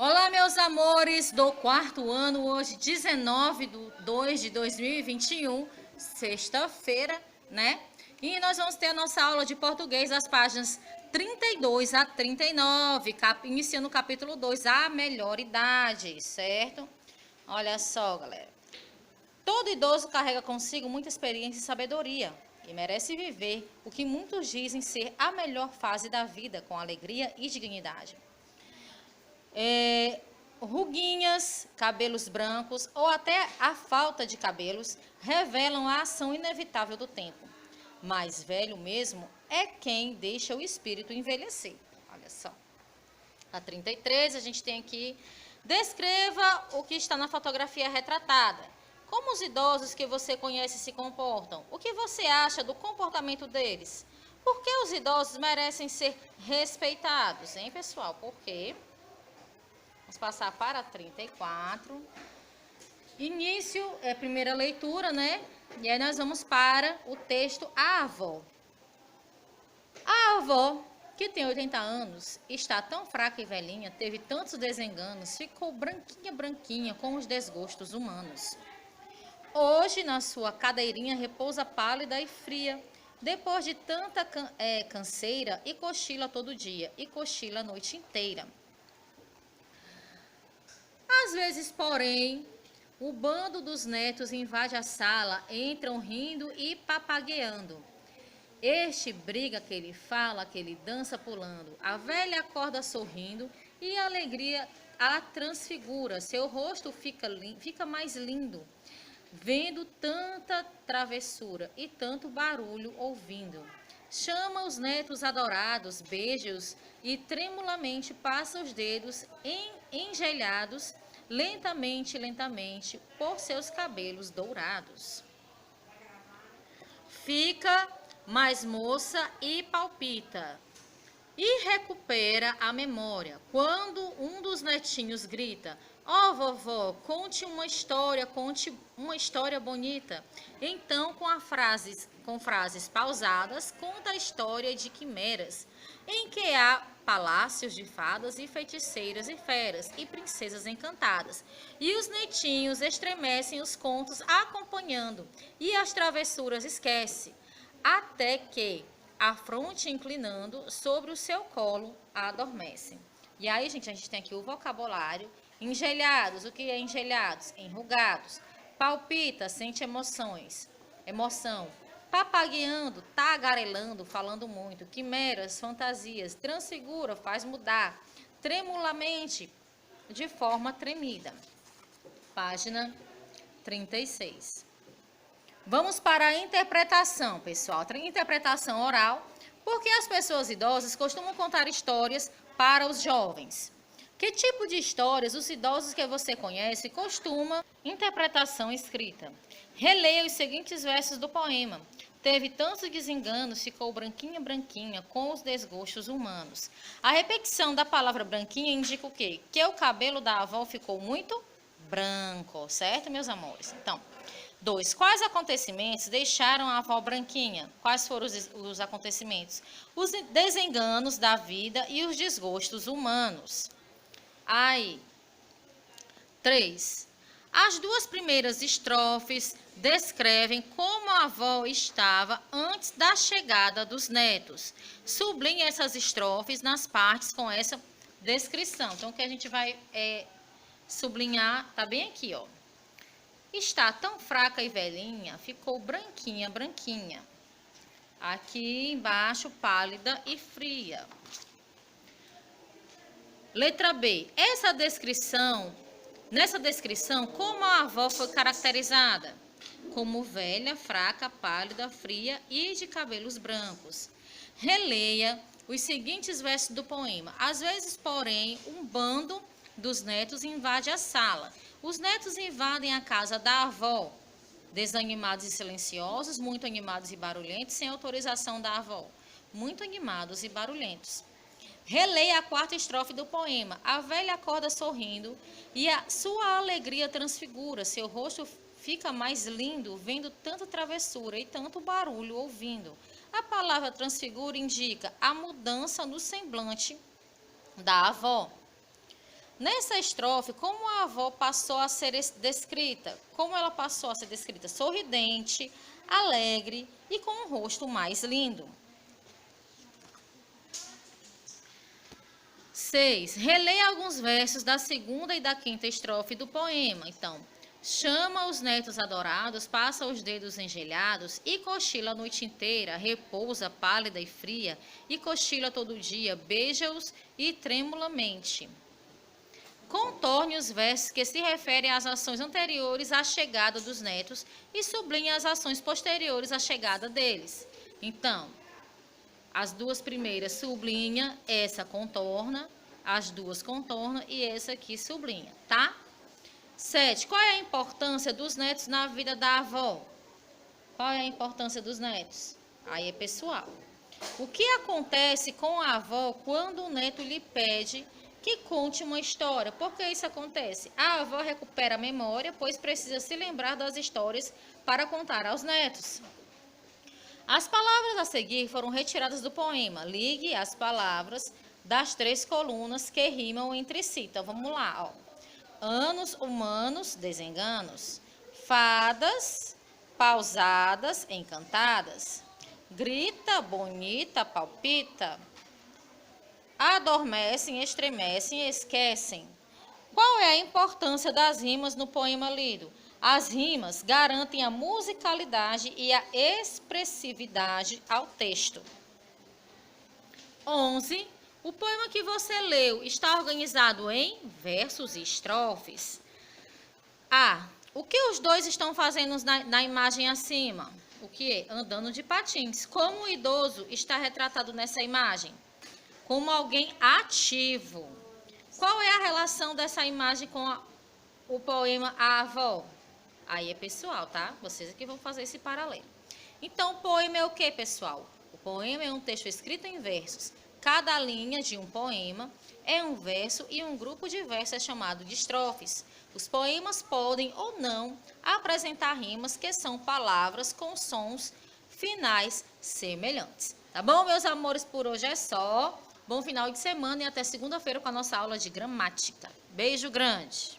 Olá, meus amores do quarto ano, hoje 19/2/2021, sexta-feira, né? E nós vamos ter a nossa aula de português das páginas 32 a 39, iniciando o capítulo 2, a melhor idade, certo? Olha só, galera. Todo idoso carrega consigo muita experiência e sabedoria e merece viver o que muitos dizem ser a melhor fase da vida, com alegria e dignidade. Ruguinhas, cabelos brancos ou até a falta de cabelos revelam a ação inevitável do tempo. Mais velho mesmo é quem deixa o espírito envelhecer. Olha só. A 33, a gente tem aqui: descreva o que está na fotografia retratada. Como os idosos que você conhece se comportam? O que você acha do comportamento deles? Por que os idosos merecem ser respeitados, hein, pessoal? Por quê? Vamos passar para 34. Início é primeira leitura, né? E aí nós vamos para o texto A Avó. A avó, que tem 80 anos, está tão fraca e velhinha, teve tantos desenganos, ficou branquinha, branquinha com os desgostos humanos. Hoje, na sua cadeirinha, repousa pálida e fria, depois de tanta canseira, e cochila todo dia, e cochila a noite inteira. Às vezes, porém, o bando dos netos invade a sala, entram rindo e papagueando. Este briga que ele fala, que ele dança pulando. A velha acorda sorrindo e a alegria a transfigura. Seu rosto fica mais lindo, vendo tanta travessura e tanto barulho ouvindo. Chama os netos adorados, beija-os e tremulamente passa os dedos engelhados, lentamente, lentamente, por seus cabelos dourados. Fica mais moça e palpita, e recupera a memória, quando um dos netinhos grita: ó, vovó, conte uma história bonita. Então, com frases pausadas, conta a história de quimeras, em que há palácios de fadas e feiticeiras e feras e princesas encantadas. E os netinhos estremecem os contos acompanhando, e as travessuras esquece, até que a fronte inclinando sobre o seu colo adormece. E aí, gente, a gente tem aqui o vocabulário. Engelhados, o que é engelhados? Enrugados. Palpita, sente emoção. Papagueando, tagarelando, falando muito. Quimeras, fantasias. Transfigura, faz mudar. Tremulamente, de forma tremida. Página 36. Vamos para a interpretação, pessoal. Interpretação oral, porque as pessoas idosas costumam contar histórias para os jovens. Que tipo de histórias os idosos que você conhece costumam? Interpretação escrita. Releia os seguintes versos do poema. Teve tantos desenganos, ficou branquinha, branquinha, com os desgostos humanos. A repetição da palavra branquinha indica o quê? Que o cabelo da avó ficou muito branco, certo, meus amores? Então, 2. Quais acontecimentos deixaram a avó branquinha? Quais foram os acontecimentos? Os desenganos da vida e os desgostos humanos. Aí. 3. As duas primeiras estrofes descrevem como a avó estava antes da chegada dos netos. Sublinhe essas estrofes nas partes com essa descrição. Então, o que a gente vai sublinhar, tá bem aqui, ó. Está tão fraca e velhinha, ficou branquinha, branquinha. Aqui embaixo, pálida e fria. Letra B. Nessa descrição, como a avó foi caracterizada? Como velha, fraca, pálida, fria e de cabelos brancos. Releia os seguintes versos do poema. Às vezes, porém, um bando dos netos invade a sala. Os netos invadem a casa da avó, desanimados e silenciosos, muito animados e barulhentos, sem autorização da avó. Muito animados e barulhentos. Releia a quarta estrofe do poema. A velha acorda sorrindo e a sua alegria transfigura. Seu rosto fica mais lindo, vendo tanta travessura e tanto barulho ouvindo. A palavra transfigura indica a mudança no semblante da avó. Nessa estrofe, como a avó passou a ser descrita? Como ela passou a ser descrita? Sorridente, alegre e com um rosto mais lindo. 6. Releia alguns versos da segunda e da quinta estrofe do poema. Então, chama os netos adorados, passa os dedos engelhados e cochila a noite inteira, repousa pálida e fria e cochila todo dia, beija-os e tremulamente. Contorne os versos que se referem às ações anteriores à chegada dos netos e sublinhe as ações posteriores à chegada deles. Então, as duas primeiras sublinha, essa contorna, as duas contorna e essa aqui sublinha, tá? 7. Qual é a importância dos netos na vida da avó? Qual é a importância dos netos? Aí é pessoal. O que acontece com a avó quando o neto lhe pede que conte uma história? Por que isso acontece? A avó recupera a memória, pois precisa se lembrar das histórias para contar aos netos. As palavras a seguir foram retiradas do poema. Ligue as palavras das 3 colunas que rimam entre si. Então, vamos lá. Ó. Anos humanos, desenganos. Fadas, pausadas, encantadas. Grita, bonita, palpita. Adormecem, estremecem, esquecem. Qual é a importância das rimas no poema lido? As rimas garantem a musicalidade e a expressividade ao texto. 11. O poema que você leu está organizado em versos e estrofes. A. O que os dois estão fazendo na imagem acima? O que é? Andando de patins. Como o idoso está retratado nessa imagem? Como alguém ativo. Qual é a relação dessa imagem com o poema A Avó? Aí é pessoal, tá? Vocês aqui vão fazer esse paralelo. Então, o poema é o que, pessoal? O poema é um texto escrito em versos. Cada linha de um poema é um verso e um grupo de versos é chamado de estrofes. Os poemas podem ou não apresentar rimas que são palavras com sons finais semelhantes. Tá bom, meus amores? Por hoje é só. Bom final de semana e até segunda-feira com a nossa aula de gramática. Beijo grande!